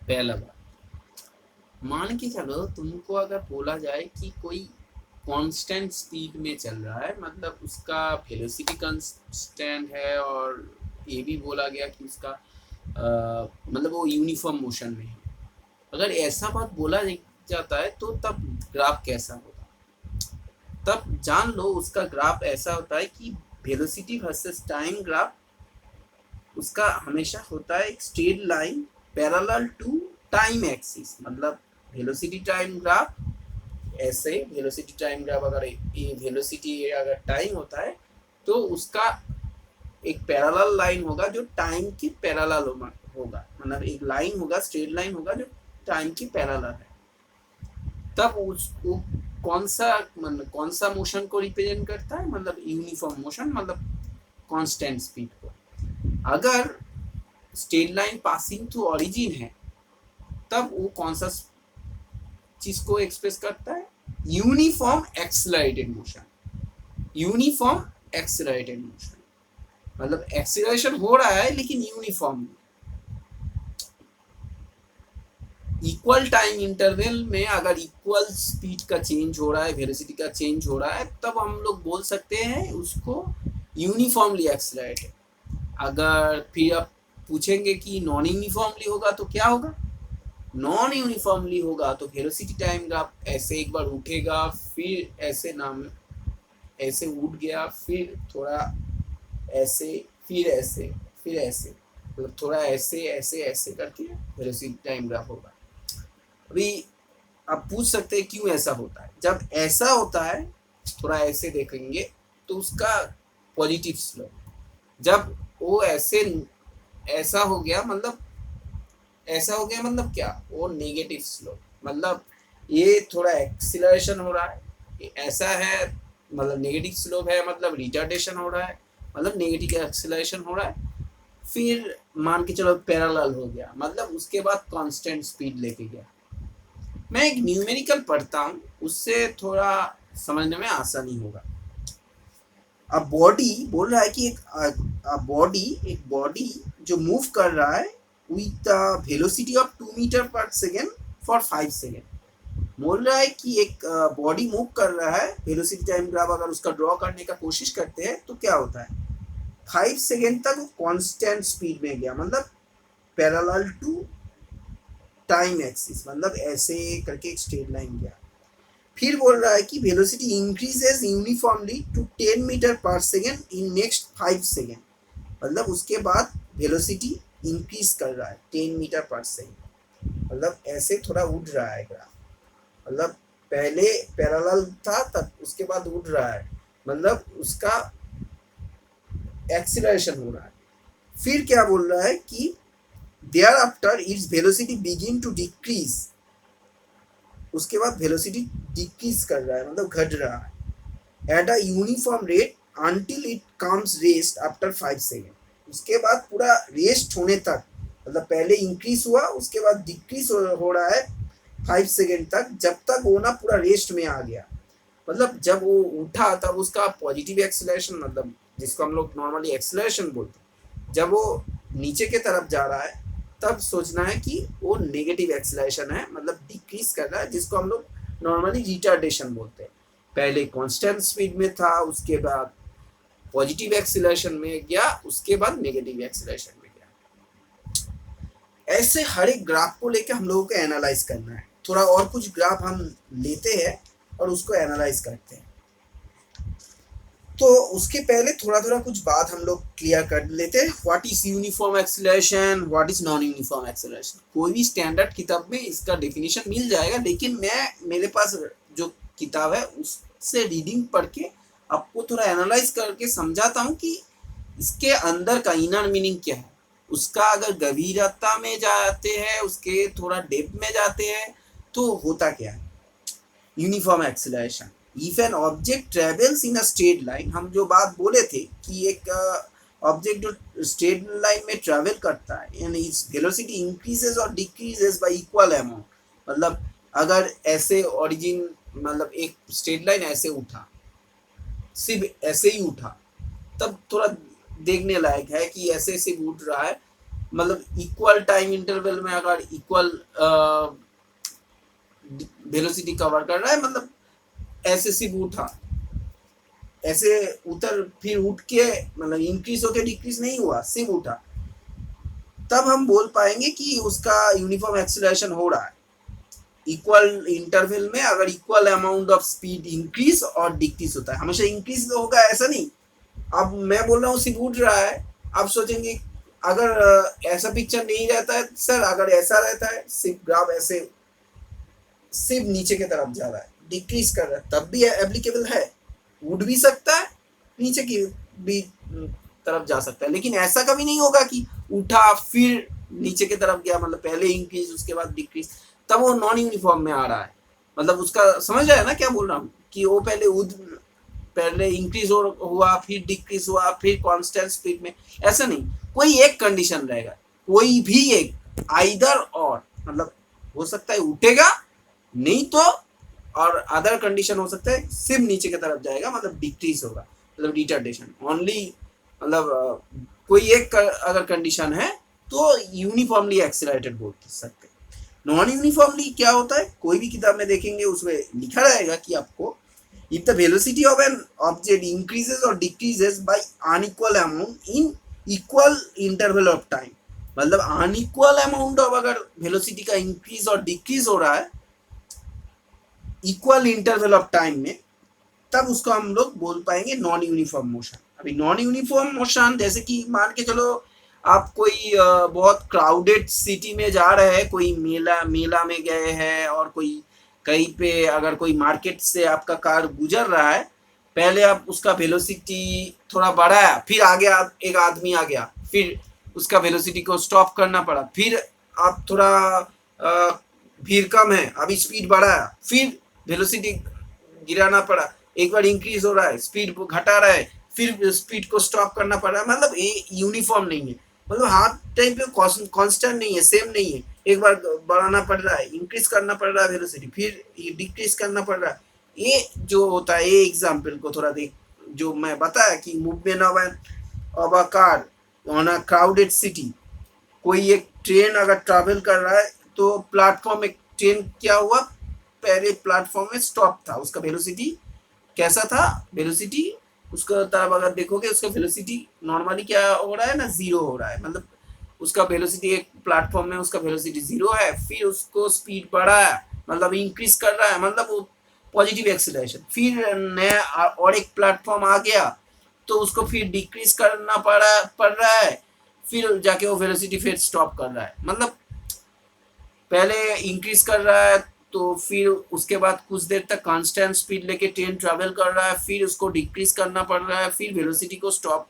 पहला बात, मान के चलो तुमको अगर बोला जाए कि कोई कांस्टेंट स्पीड में चल रहा है, मतलब उसका वेलोसिटी कांस्टेंट है, और ये भी बोला गया कि उसका मतलब वो यूनिफॉर्म मोशन में है। अगर ऐसा बात बोला जाता है तो तब ग्राफ कैसा होगा? तब जान लो उसका ग्राफ ऐसा होता है कि वेलोसिटी वर्सेस टाइम ग्राफ उसका हमेशा होता है एक straight line parallel to time axis. मतलब वेलोसिटी टाइम ग्राफ ऐसे, वेलोसिटी टाइम ग्राफ अगर ये वेलोसिटी अगर टाइम होता है तो उसका एक पैरेलल लाइन होगा जो टाइम की पैरेलल होगा, मतलब एक लाइन होगा, स्ट्रेट लाइन होगा जो टाइम की पैरेलल है। तब उसको कौन सा मोशन को रिप्रेजेंट करता है? मतलब यूनिफॉर्म मोशन, मतलब कांस्टेंट स्पीड को। अगर straight line passing through origin है तब वो कौन सा चीज को एक्सप्रेस करता है? Uniform accelerated motion. Uniform accelerated motion मतलब एक्सीलरेशन हो रहा है लेकिन यूनिफॉर्म, इक्वल टाइम इंटरवल में अगर इक्वल स्पीड का चेंज हो रहा है, वेलोसिटी का चेंज हो रहा है, तब हम लोग बोल सकते हैं उसको यूनिफॉर्मली एक्सेलरेटेड। अगर फिर आप पूछेंगे कि नॉन यूनिफॉर्मली होगा तो क्या होगा? नॉन यूनिफॉर्मली होगा तो वेलोसिटी टाइम ग्राफ ऐसे एक बार उठेगा, फिर ऐसे नाम ऐसे उठ गया, फिर थोड़ा ऐसे, फिर ऐसे, फिर ऐसे, मतलब थोड़ा ऐसे ऐसे ऐसे करके वेलोसिटी टाइम ग्राफ होगा। अभी आप पूछ सकते हैं क्यों ऐसा होता है? जब ऐसा होता है, थोड़ा ऐसे देखेंगे तो उसका पॉजिटिव स्लोप, जब वो ऐसे ऐसा हो गया मतलब ऐसा हो गया मतलब क्या? वो नेगेटिव स्लोप, मतलब ये थोड़ा एक्सीलरेशन हो रहा है, ये ऐसा है मतलब नेगेटिव स्लोप है, मतलब रिटार्डेशन हो रहा है, मतलब नेगेटिव एक्सीलरेशन हो रहा है। फिर मान के चलो पैरेलल हो गया, मतलब उसके बाद कांस्टेंट स्पीड लेके गया। मैं एक न्यूमेरिकल पढ़ता हूँ, उससे थोड़ा समझने में आसानी होगा। अब बॉडी बोल रहा है कि एक बॉडी जो मूव कर रहा है with velocity of 2 metre per second for 5 second. बोल रहा है कि एक बॉडी मूव कर रहा है, वेलोसिटी टाइम ग्राफ अगर उसका ड्रॉ करने का कोशिश करते हैं तो क्या होता है? 5 सेकेंड तक वो कांस्टेंट स्पीड में गया, मतलब पैरेलल टू टाइम एक्सिस, मतलब ऐसे करके एक स्ट्रेट लाइन गया। फिर बोल रहा है कि velocity increases uniformly to 10 metre per second in next 5 second. मतलब उसके बाद वेलोसिटी इंक्रीज कर रहा है 10 मीटर पर सेकेंड, मतलब ऐसे थोड़ा उड़ रहा है ग्राफ। मतलब पहले पैरेलल था तब उसके बाद उड़ रहा है, मतलब उसका एक्सीलरेशन हो रहा है। फिर क्या बोल रहा है कि thereafter its velocity begin to decrease, उसके बाद वेलोसिटी डिक्रीज कर रहा है, मतलब घट रहा है at a uniform rate until it comes rest after 5 second. उसके बाद पूरा रेस्ट होने तक, मतलब पहले इंक्रीज हुआ उसके बाद डिक्रीज हो रहा है 5 सेकेंड तक, जब तक वो ना पूरा रेस्ट में आ गया। मतलब जब वो उठा तब उसका पॉजिटिव एक्सेलरेशन, मतलब जिसको हम लोग नॉर्मली एक्सेलरेशन बोलते हैं, जब वो नीचे के तरफ जा रहा है तब सोचना है कि वो नेगेटिव एक्सेलरेशन है, मतलब डिक्रीज कर रहा है, जिसको हम लोग नॉर्मली रिटार्डेशन बोलते हैं। पहले कांस्टेंट स्पीड में था, उसके बाद पॉजिटिव एक्सेलरेशन में गया, उसके बाद नेगेटिव एक्सेलरेशन में गया। ऐसे हर एक ग्राफ को लेकर हम लोगों को एनालाइज करना है। थोड़ा और कुछ ग्राफ हम लेते हैं और उसको एनालाइज करते हैं। तो उसके पहले थोड़ा थोड़ा कुछ बात हम लोग क्लियर कर लेते हैं। What is uniform acceleration, what is non uniform acceleration. कोई भी स्टैंडर्ड किताब में इसका डेफिनेशन मिल जाएगा, लेकिन मैं मेरे पास जो किताब है उससे रीडिंग पढ़ के आपको थोड़ा एनालाइज करके समझाता हूँ कि इसके अंदर का इनर मीनिंग क्या है। उसका अगर गंभीरता में जाते हैं, उसके थोड़ा डेप्थ में जाते हैं, तो होता क्या है uniform acceleration. If an object travels in a straight line, हम जो बात बोले थे कि एक ऑब्जेक्ट जो स्ट्रेट लाइन में ट्रेवल करता है यानी इट्स वेलोसिटी इंक्रीजेस और डिक्रीजेस बाय इक्वल अमाउंट। मतलब अगर ऐसे ओरिजिन, मतलब एक स्ट्रेट लाइन ऐसे उठा, सिर्फ ऐसे ही उठा, तब थोड़ा देखने लायक है कि ऐसे सिर्फ उठ रहा है, मतलब इक्वल टाइम इंटरवल में अगर इक्वल वेलोसिटी कवर कर रहा है, मतलब ऐसे सिर्फ उठा, ऐसे उतर फिर उठ के मतलब इंक्रीज होके डिक्रीज नहीं हुआ, सिर्फ उठा, तब हम बोल पाएंगे कि उसका यूनिफॉर्म एक्सीलरेशन हो रहा है इक्वल इंटरवल में। अगर equal amount of speed increase और डिक्रीज होता है, हमेशा इंक्रीज होगा ऐसा नहीं। अब मैं बोल रहा हूँ सिर्फ उठ रहा है, आप सोचेंगे अगर ऐसा पिक्चर नहीं रहता है सर, अगर ऐसा रहता है सिर्फ ग्राफ ऐसे सिर्फ नीचे की तरफ जा रहा है, डिक्रीज कर रहा है, तब भी एप्लीकेबल है, उड़ भी सकता है, नीचे की भी तरफ जा सकता है। लेकिन ऐसा कभी नहीं होगा कि उठा फिर नीचे की तरफ गया, मतलब पहले इंक्रीज उसके बाद डिक्रीज, तब वो नॉन यूनिफॉर्म में आ रहा है। मतलब उसका समझ आया ना क्या बोल रहा हूँ, कि वो पहले इंक्रीज हुआ फिर डिक्रीज हुआ फिर कांस्टेंट स्पीड में, ऐसा नहीं, कोई एक कंडीशन रहेगा, कोई भी एक, आइदर और, मतलब हो सकता है उठेगा नहीं तो, और अदर कंडीशन हो सकता है सिर्फ नीचे की तरफ जाएगा, मतलब डिक्रीज होगा, मतलब रिटार्डेशन ओनली, मतलब कोई एक अगर कंडीशन है तो यूनिफॉर्मली एक्सीलरेटेड बोल सकते हैं। नॉन यूनिफॉर्मली क्या होता है, कोई भी किताब में देखेंगे उसमें लिखा रहेगा कि आपको if the velocity of an object increases or decreases by unequal amount in equal interval of time, मतलब अनइक्वल अमाउंट ऑफ अगर वेलोसिटी का इंक्रीज और डिक्रीज हो रहा है इक्वल इंटरवल ऑफ टाइम में, तब उसको हम लोग बोल पाएंगे नॉन यूनिफॉर्म मोशन। अभी नॉन यूनिफॉर्म मोशन जैसे कि मान के चलो आप कोई बहुत क्राउडेड सिटी में जा रहे हैं, कोई मेला में गए हैं, और कोई कहीं पे अगर कोई मार्केट से आपका कार गुजर रहा है, पहले आप उसका वेलोसिटी थोड़ा बढ़ाया, फिर आगे एक आदमी आ गया, फिर उसका वेलोसिटी को स्टॉप करना पड़ा, फिर आप थोड़ा भीड़ कम है, अभी स्पीड बढ़ाया, फिर वेलोसिटी गिराना पड़ा, एक बार इंक्रीज हो रहा है, स्पीड घटा रहा है, फिर स्पीड को स्टॉप करना पड़ रहा है, मतलब ये यूनिफॉर्म नहीं है, मतलब हर टाइम पे कांस्टेंट नहीं है, सेम नहीं है, एक बार बढ़ाना पड़ रहा है, इंक्रीज करना पड़ रहा है वेलोसिटी, फिर डिक्रीज करना पड़ रहा है। ये जो होता है, ये एग्जांपल को थोड़ा देख, जो मैं बताया कि movement of a car on a crowded city, कोई एक ट्रेन अगर ट्रैवल कर रहा है तो प्लेटफॉर्म, एक ट्रेन क्या हुआ, पहले प्लेटफॉर्म में स्टॉप था, उसका वेलोसिटी कैसा था, वेलोसिटी उसका तरफ अगर देखोगे उसका वेलोसिटी नॉर्मली क्या हो रहा है ना, जीरो हो रहा है, मतलब उसका वेलोसिटी एक प्लेटफॉर्म में उसका वेलोसिटी जीरो है, फिर उसको स्पीड बढ़ा है, मतलब इंक्रीज कर रहा है, मतलब वो पॉजिटिव एक्सीलरेशन, फिर नया और एक प्लेटफॉर्म आ गया तो उसको फिर डिक्रीज करना पड़ रहा है, फिर जाके वो वेलोसिटी फिर स्टॉप कर रहा है, मतलब पहले इंक्रीज कर रहा है तो फिर उसके बाद कुछ देर तक कांस्टेंट स्पीड लेके ट्रेन ट्रैवल कर रहा है, फिर उसको डिक्रीज करना पड़ रहा है, फिर वेलोसिटी को स्टॉप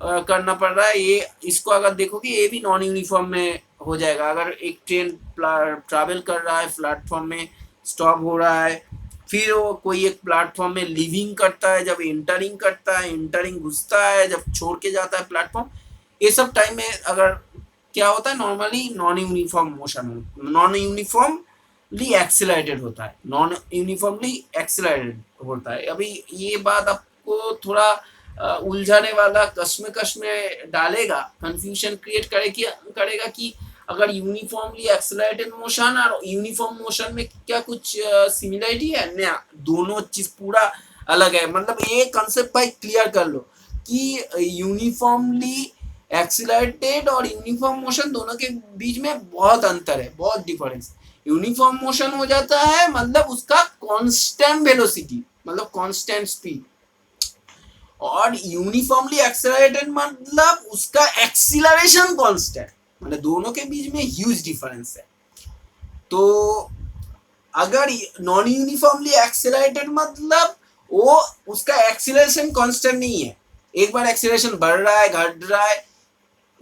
करना पड़ रहा है। ये इसको अगर देखोगे ये भी नॉन यूनिफॉर्म में हो जाएगा। अगर एक ट्रेन ट्रैवल कर रहा है, प्लेटफॉर्म में स्टॉप हो रहा है, फिर वो कोई एक प्लेटफॉर्म में लिविंग करता है, जब एंटरिंग करता है, एंटरिंग घुसता है, जब छोड़ के जाता है प्लेटफॉर्म, ये सब टाइम में अगर क्या होता है, normally non uniform motion, non uniformly accelerated होता है, नॉन यूनिफॉर्मली एक्सीलरेटेड होता है। अभी ये बात आपको थोड़ा उलझाने वाला, कश्मकश में डालेगा, कंफ्यूजन क्रिएट करेगा कि अगर यूनिफॉर्मली एक्सेलरेटेड मोशन और यूनिफॉर्म मोशन में क्या कुछ सिमिलरिटी है, ना, दोनों चीज पूरा अलग है। मतलब ये कंसेप्ट भाई क्लियर कर लो कि यूनिफॉर्मली एक्सेलरेटेड और यूनिफॉर्म मोशन दोनों के बीच में बहुत अंतर है, बहुत डिफरेंस। यूनिफॉर्म मोशन हो जाता है मतलब उसका कांस्टेंट वेलोसिटी, मतलब कांस्टेंट स्पीड, और यूनिफॉर्मली एक्सेलरेटेड मतलब उसका एक्सीलरेशन कांस्टेंट, मतलब दोनों के बीच में ह्यूज डिफरेंस है। तो अगर नॉन यूनिफॉर्मली एक्सेलरेटेड मतलब वो उसका एक्सीलरेशन कांस्टेंट नहीं है, एक बार एक्सीलरेशन बढ़ रहा है घट रहा है,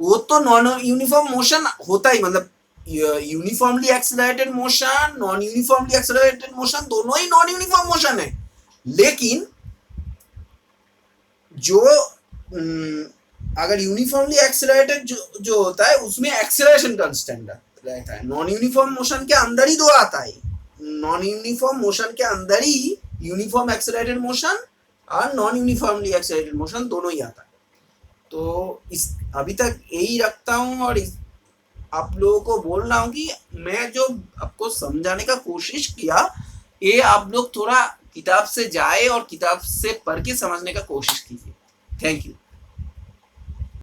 वो तो नॉन यूनिफॉर्म मोशन होता ही, मतलब uniformly accelerated motion, non uniformly accelerated motion, दोनों ही नॉन यूनिफॉर्म मोशन है। लेकिन जो अगर यूनिफॉर्मली एक्सेलरेटेड जो होता है उसमें एक्सेलरेशन कांस्टेंट रहता है। नॉन यूनिफॉर्म मोशन के अंदर ही दो आता है, नॉन यूनिफॉर्म मोशन के अंदर ही यूनिफॉर्म एक्सेलरेटेड मोशन और नॉन यूनिफॉर्मली एक्सेलरेटेड मोशन दोनों ही आता है। तो इस अभी तक यही रखता हूँ, और आप लोगों को बोल रहा हूँ कि मैं जो आपको समझाने का कोशिश किया, ये आप लोग थोड़ा किताब से जाए और किताब से पढ़ के समझने का कोशिश कीजिए। Thank you.